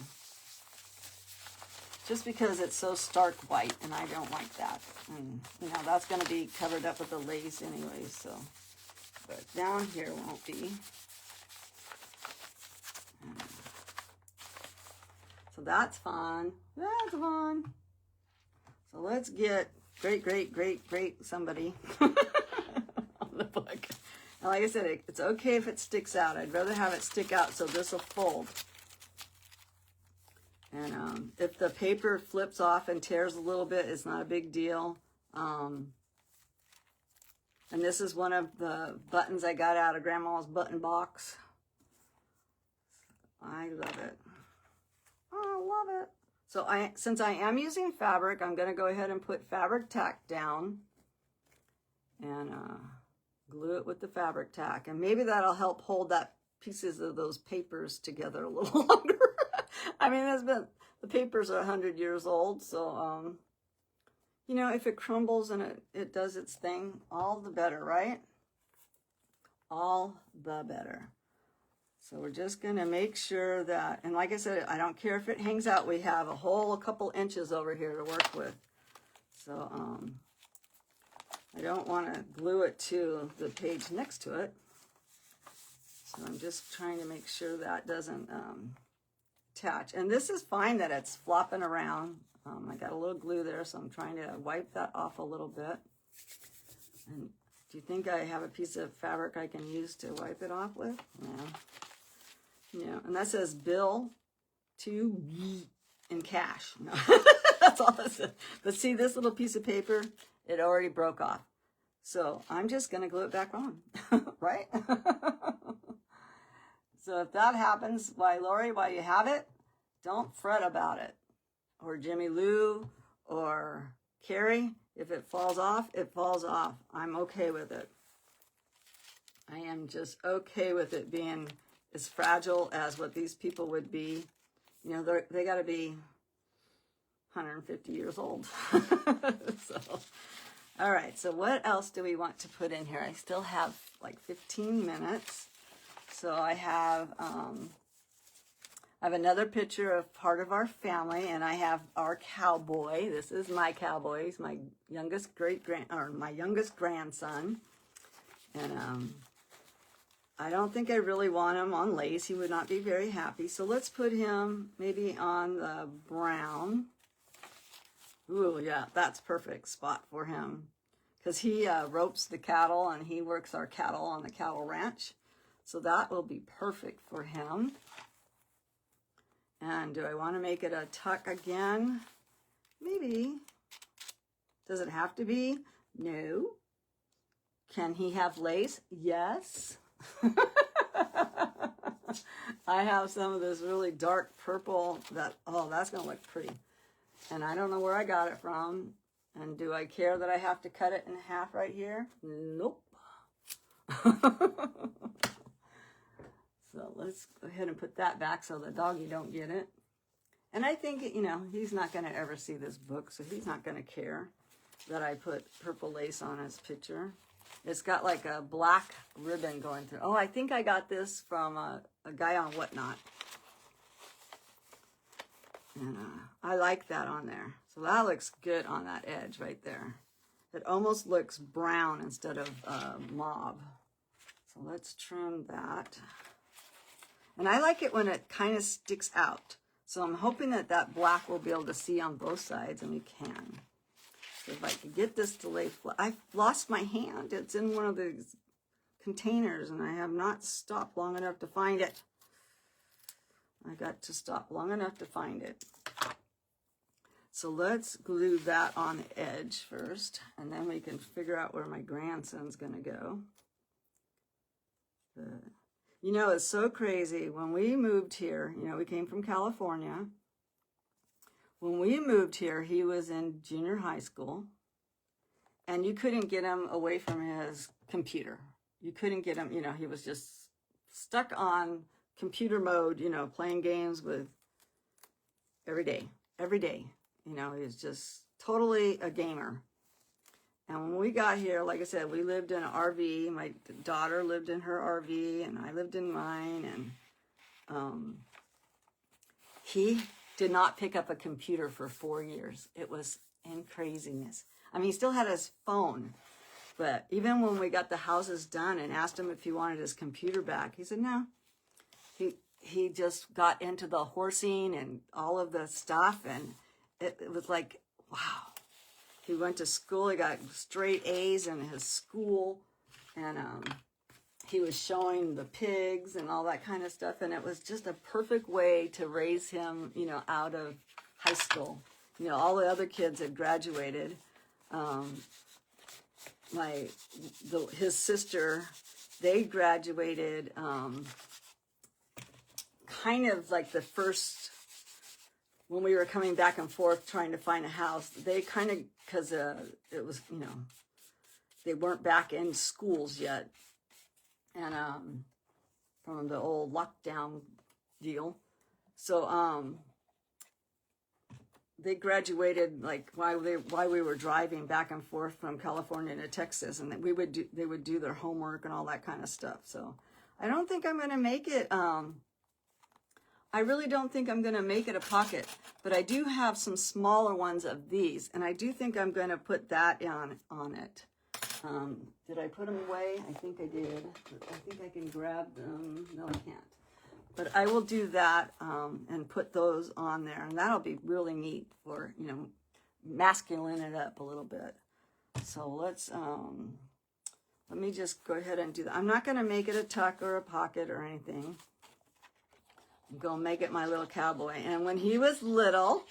S1: Just because it's so stark white, and I don't like that. And, you know, that's going to be covered up with the lace anyway, so. But down here won't be. So that's fun. That's fun. So let's get great somebody on the book. And like I said, it's okay if it sticks out. I'd rather have it stick out so this will fold. And if the paper flips off and tears a little bit, it's not a big deal. And this is one of the buttons I got out of Grandma's button box. I love it. Oh, I love it. So since I am using fabric, I'm going to go ahead and put fabric tack down and glue it with the fabric tack. And maybe that'll help hold that pieces of those papers together a little longer. I mean, the papers are 100 years old, so, you know, if it crumbles and it does its thing, all the better, right? All the better. So we're just going to make sure that, and like I said, I don't care if it hangs out. We have a couple inches over here to work with. So I don't want to glue it to the page next to it. So I'm just trying to make sure that doesn't attach. And this is fine that it's flopping around. I got a little glue there, so I'm trying to wipe that off a little bit. And do you think I have a piece of fabric I can use to wipe it off with? Yeah. Yeah, and that says bill to in cash. No. That's all it says. But see, this little piece of paper, it already broke off. So I'm just going to glue it back on, right? So if that happens, why, Lori, while you have it, don't fret about it. Or Jimmy Lou, or Carrie, if it falls off, it falls off. I'm okay with it. I am just okay with it being as fragile as what these people would be. You know, they got to be 150 years old. So, all right, so what else do we want to put in here? I still have like 15 minutes. So I have another picture of part of our family, and I have our cowboy. This is my cowboy. He's my youngest grandson. And I don't think I really want him on lace. He would not be very happy. So let's put him maybe on the brown. Ooh, yeah, that's perfect spot for him. Because he ropes the cattle and he works our cattle on the cattle ranch. So that will be perfect for him. And do I want to make it a tuck again? Maybe. Does it have to be? No. Can he have lace? Yes. I have some of this really dark purple that, oh, that's going to look pretty. And I don't know where I got it from. And do I care that I have to cut it in half right here? Nope. So let's go ahead and put that back so the doggy don't get it. And I think, you know, he's not going to ever see this book, so he's not going to care that I put purple lace on his picture. It's got like a black ribbon going through. Oh, I think I got this from a guy on Whatnot. And I like that on there. So that looks good on that edge right there. It almost looks brown instead of mauve. So let's trim that. And I like it when it kind of sticks out. So I'm hoping that that black we'll be able to see on both sides, and we can. So if I could get this to lay flat. I've lost my hand. It's in one of these containers, and I have not stopped long enough to find it. I got to stop long enough to find it. So let's glue that on the edge first, and then we can figure out where my grandson's going to go. You know, it's so crazy. When we moved here, you know, we came from California. When we moved here, he was in junior high school, and you couldn't get him away from his computer. You couldn't get him, you know, he was just stuck on computer mode, you know, playing games with every day. You know, he was just totally a gamer. And when we got here, like I said, we lived in an RV. My daughter lived in her RV, and I lived in mine. And he did not pick up a computer for 4 years. It was in craziness. I mean, he still had his phone. But even when we got the houses done and asked him if he wanted his computer back, he said no. He just got into the horsing and all of the stuff, and it was like, wow. He went to school, he got straight A's in his school, and he was showing the pigs and all that kind of stuff, and it was just a perfect way to raise him, you know, out of high school. You know, all the other kids had graduated. His sister, they graduated kind of like the first, when we were coming back and forth trying to find a house, they kind of, because it was, you know, they weren't back in schools yet, and from the old lockdown deal, so they graduated like while we were driving back and forth from California to Texas, and they would do their homework and all that kind of stuff. So I don't think I'm going to make it. I really don't think I'm going to make it a pocket, but I do have some smaller ones of these, and I do think I'm going to put that on it. Did I put them away? I think I did. I think I can grab them. No, I can't. But I will do that and put those on there, and that'll be really neat for, you know, masculine it up a little bit. So let's, let me just go ahead and do that. I'm not going to make it a tuck or a pocket or anything. I'm going to make it my little cowboy. And when he was little,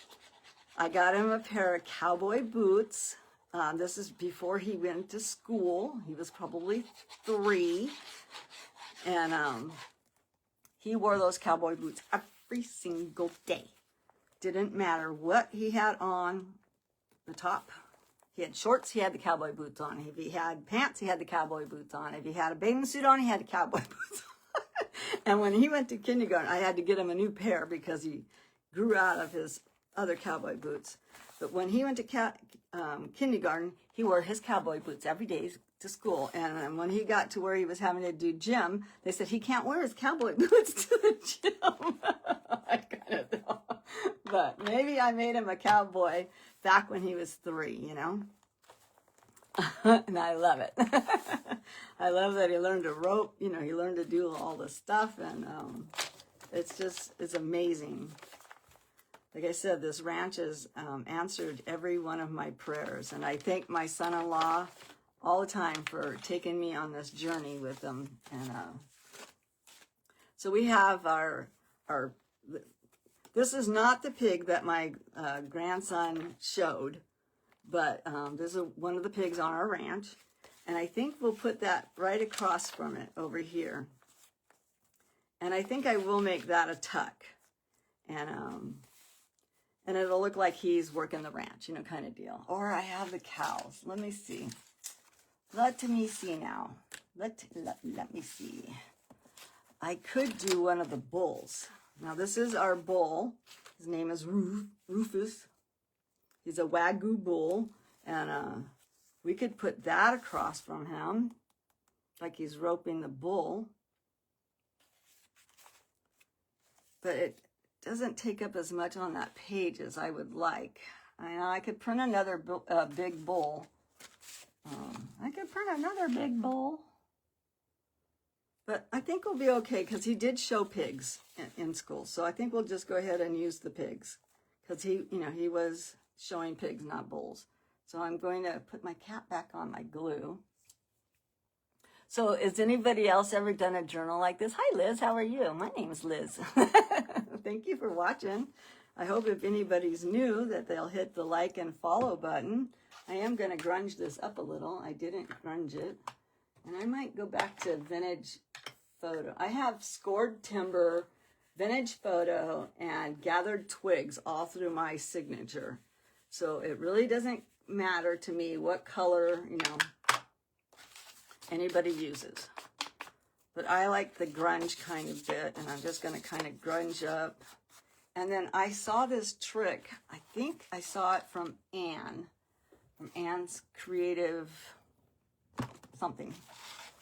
S1: I got him a pair of cowboy boots. This is before he went to school. He was probably 3. And he wore those cowboy boots every single day. Didn't matter what he had on the top. He had shorts, he had the cowboy boots on. If he had pants, he had the cowboy boots on. If he had a bathing suit on, he had the cowboy boots on. And when he went to kindergarten, I had to get him a new pair because he grew out of his other cowboy boots. But when he went to kindergarten, he wore his cowboy boots every day to school. And when he got to where he was having to do gym, they said he can't wear his cowboy boots to the gym. I kind of know. But maybe I made him a cowboy back when he was 3, you know. And I love it. I love that he learned to rope, you know, he learned to do all this stuff, and it's amazing. Like I said, this ranch has answered every one of my prayers, and I thank my son-in-law all the time for taking me on this journey with them. And so we have our this is not the pig that my grandson showed, but this is one of the pigs on our ranch. And I think we'll put that right across from it over here. And I think I will make that a tuck. And it'll look like he's working the ranch, you know, kind of deal. Or I have the cows. Let me see. Let me see now. Let me see. I could do one of the bulls. Now, this is our bull. His name is Rufus. He's a Wagyu bull, and we could put that across from him, like he's roping the bull. But it doesn't take up as much on that page as I would like. I could print another big bull. I could print another big bull. But I think we'll be okay, because he did show pigs in school. So I think we'll just go ahead and use the pigs, because he was showing pigs, not bulls. So I'm going to put my cap back on my glue. So has anybody else ever done a journal like this? Hi, Liz. How are you? My name's Liz. Thank you for watching. I hope if anybody's new that they'll hit the like and follow button. I am going to grunge this up a little. I didn't grunge it. And I might go back to vintage photo. I have scored timber, vintage photo, and gathered twigs all through my signature. So it really doesn't matter to me what color, anybody uses. But I like the grunge kind of bit, and I'm just going to kind of grunge up. And then I saw this trick. I think I saw it from Anne, from Anne's Creative something.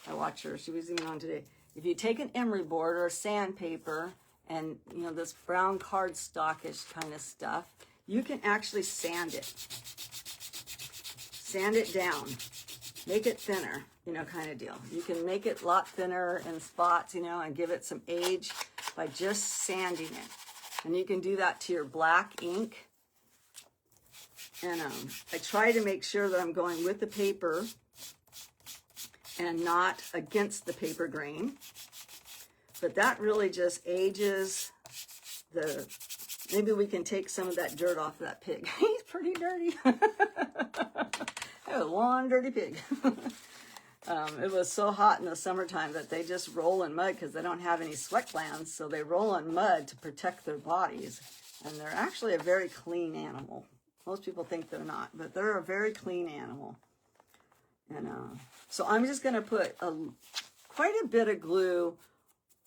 S1: I watched her. She was even on today. If you take an emery board or sandpaper and, this brown cardstockish kind of stuff, you can actually sand it. Sand it down. Make it thinner, kind of deal. You can make it a lot thinner in spots, and give it some age by just sanding it. And you can do that to your black ink. And I try to make sure that I'm going with the paper and not against the paper grain. But that really just ages maybe we can take some of that dirt off of that pig. He's pretty dirty. That was one dirty pig. It was so hot in the summertime that they just roll in mud because they don't have any sweat glands. So they roll in mud to protect their bodies. And they're actually a very clean animal. Most people think they're not, but they're a very clean animal. And so I'm just going to put quite a bit of glue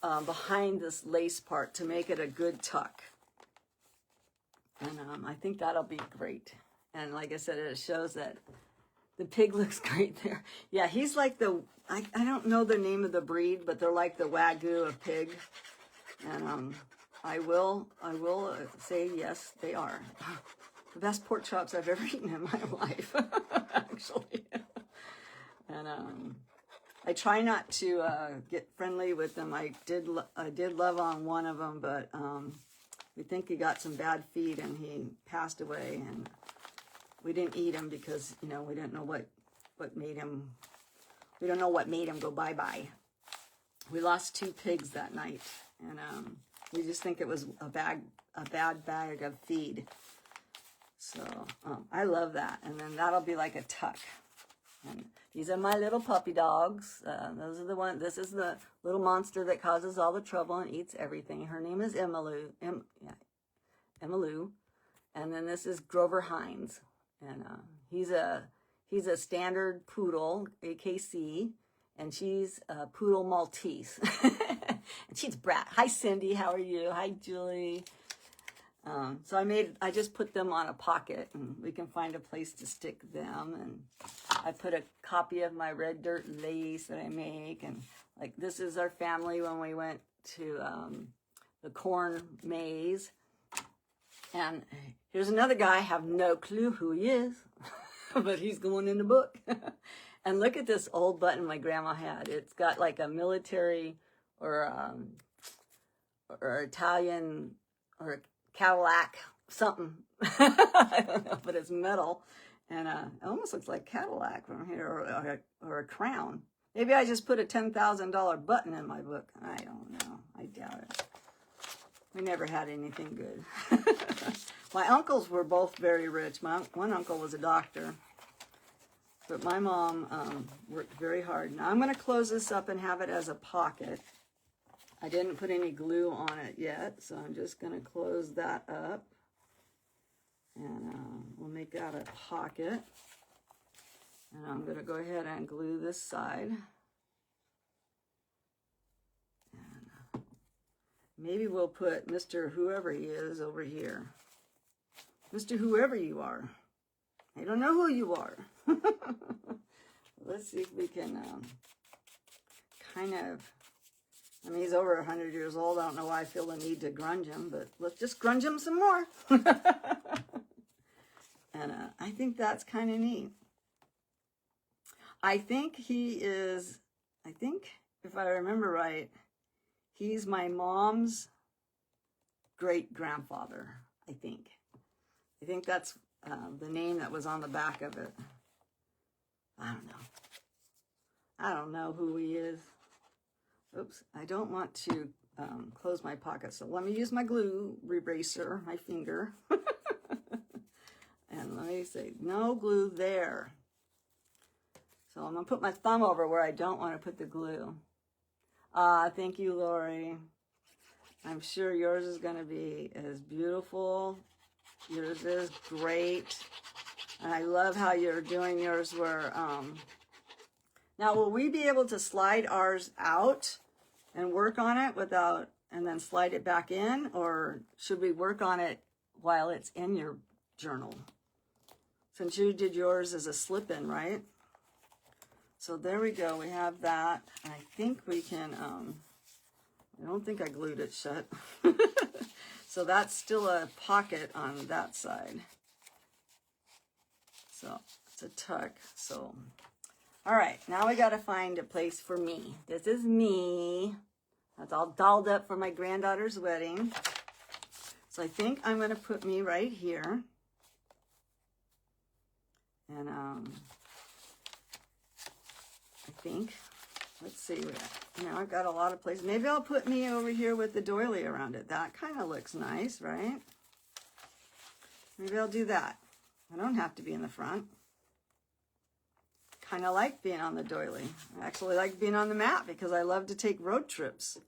S1: behind this lace part to make it a good tuck. And I think that'll be great. And like I said, it shows that the pig looks great there. Yeah, he's like I don't know the name of the breed, but they're like the Wagyu of pig. And I will say yes, they are. The best pork chops I've ever eaten in my life, actually. And I try not to get friendly with them. I did love on one of them, but we think he got some bad feed and he passed away. And we didn't eat him because we didn't know what made him. We don't know what made him go bye-bye. We lost 2 pigs that night, and we just think it was a bad bag of feed. So I love that, and then that'll be like a tuck. And these are my little puppy dogs. Those are the ones. This is the little monster that causes all the trouble and eats everything. Her name is Emmylou. Emmylou. And then this is Grover Hines, and he's a standard poodle, AKC, and she's a poodle Maltese. And she's Brat. Hi, Cindy. How are you? Hi, Julie. So I just put them on a pocket, and we can find a place to stick them. And I put a copy of my red dirt lace that I make, and like this is our family when we went to the corn maze. And here's another guy. I have no clue who he is, but he's going in the book. And look at this old button my grandma had. It's got like a military or Italian or a Cadillac something. I don't know, but it's metal. And it almost looks like Cadillac from here, or a crown. Maybe I just put a $10,000 button in my book. I don't know. I doubt it. We never had anything good. My uncles were both very rich. One uncle was a doctor. But my mom worked very hard. Now I'm going to close this up and have it as a pocket. I didn't put any glue on it yet, so I'm just going to close that up. And we'll make that a pocket. And I'm going to go ahead and glue this side. And maybe we'll put Mr. Whoever he is over here. Mr. Whoever you are. I don't know who you are. Let's see if we can kind of... I mean, he's over 100 years old. I don't know why I feel the need to grunge him, but let's just grunge him some more. And I think that's kind of neat. I think if I remember right, he's my mom's great-grandfather, I think. I think that's the name that was on the back of it. I don't know. I don't know who he is. Oops, I don't want to close my pocket. So let me use my glue eraser, my finger. And let me say, no glue there. So I'm going to put my thumb over where I don't want to put the glue. Thank you, Lori. I'm sure yours is going to be as beautiful. Yours is great. And I love how you're doing yours where, now will we be able to slide ours out and work on it without, and then slide it back in? Or should we work on it while it's in your journal? Since you did yours as a slip-in, right? So there we go, we have that. I think we can, I don't think I glued it shut. So that's still a pocket on that side. So it's a tuck. So, all right, now we got to find a place for me. This is me. That's all dolled up for my granddaughter's wedding. So I think I'm going to put me right here. And I think, let's see, now I've got a lot of places. Maybe I'll put me over here with the doily around it. That kind of looks nice, right? Maybe I'll do that. I don't have to be in the front. Kind of like being on the doily. I actually like being on the mat because I love to take road trips.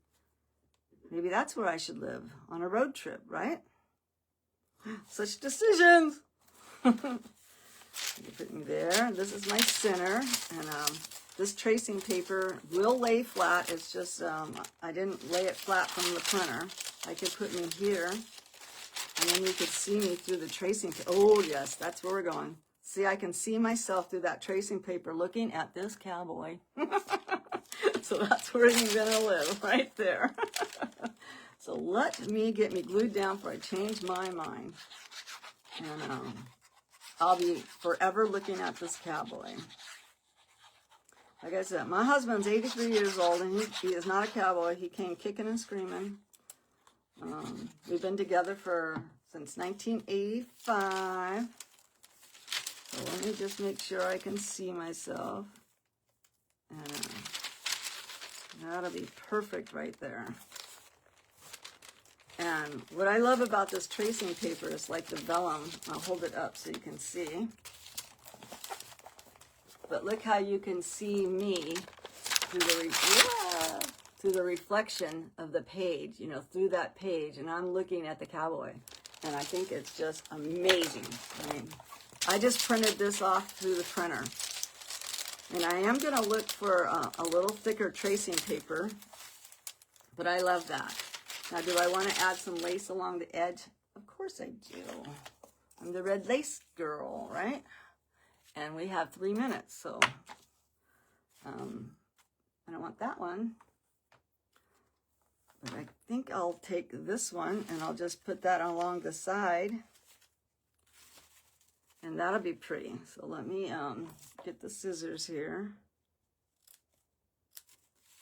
S1: Maybe that's where I should live, on a road trip, right? Such decisions. You put me there. This is my center, and this tracing paper will lay flat. It's just I didn't lay it flat from the printer. I could put me here, and then you could see me through the tracing. Oh yes, that's where we're going. See, I can see myself through that tracing paper looking at this cowboy. So that's where you're gonna live, right there. So let me get me glued down before I change my mind, and I'll be forever looking at this cowboy. Like I said, my husband's 83 years old, and he is not a cowboy. He came kicking and screaming. We've been together since 1985. So let me just make sure I can see myself. And that'll be perfect right there. And what I love about this tracing paper is like the vellum. I'll hold it up so you can see. But look how you can see me through the reflection of the page, you know, through that page. And I'm looking at the cowboy. And I think it's just amazing. I mean, I just printed this off through the printer. And I am going to look for a little thicker tracing paper. But I love that. Now, do I want to add some lace along the edge? Of course I do. I'm the red lace girl, right? And we have 3 minutes, so I don't want that one. But I think I'll take this one, and I'll just put that along the side. And that'll be pretty. So let me get the scissors here.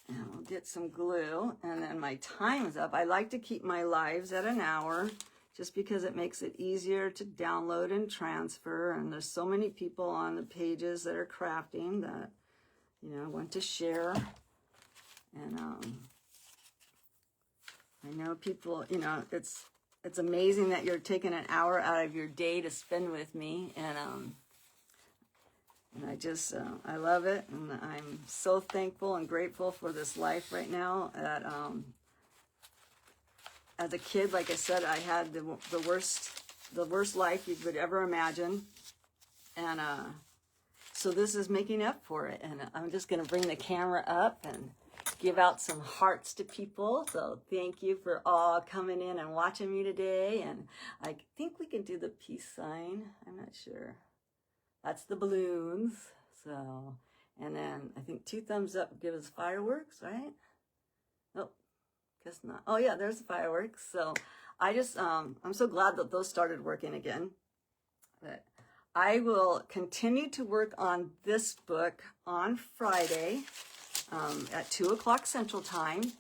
S1: And we'll get some glue, and then my time is up. I like to keep my lives at an hour just because it makes it easier to download and transfer. And there's so many people on the pages that are crafting that, you know, I want to share. And I know people, you know, it's amazing that you're taking an hour out of your day to spend with me. And I just, I love it, and I'm so thankful and grateful for this life right now. That as a kid, like I said, I had the worst life you could ever imagine, and so this is making up for it. And I'm just going to bring the camera up and give out some hearts to people. So thank you for all coming in and watching me today. And I think we can do the peace sign. I'm not sure. That's the balloons. So, and then I think 2 thumbs up give us fireworks, right? Nope, guess not. Oh yeah, there's the fireworks. So I just, I'm so glad that those started working again. But I will continue to work on this book on Friday at 2 o'clock Central Time.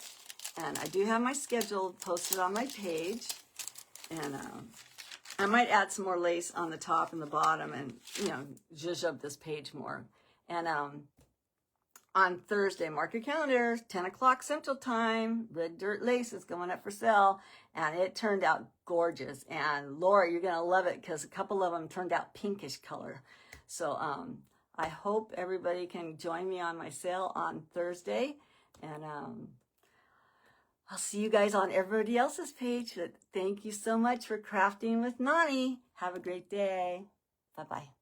S1: And I do have my schedule posted on my page. And I might add some more lace on the top and the bottom, and, you know, zhuzh up this page more. And on Thursday, mark your calendars, 10 o'clock Central Time, Red Dirt Lace is going up for sale, and it turned out gorgeous. And Laura, you're going to love it because a couple of them turned out pinkish color. So I hope everybody can join me on my sale on Thursday, and I'll see you guys on everybody else's page. But thank you so much for crafting with Nani. Have a great day. Bye-bye.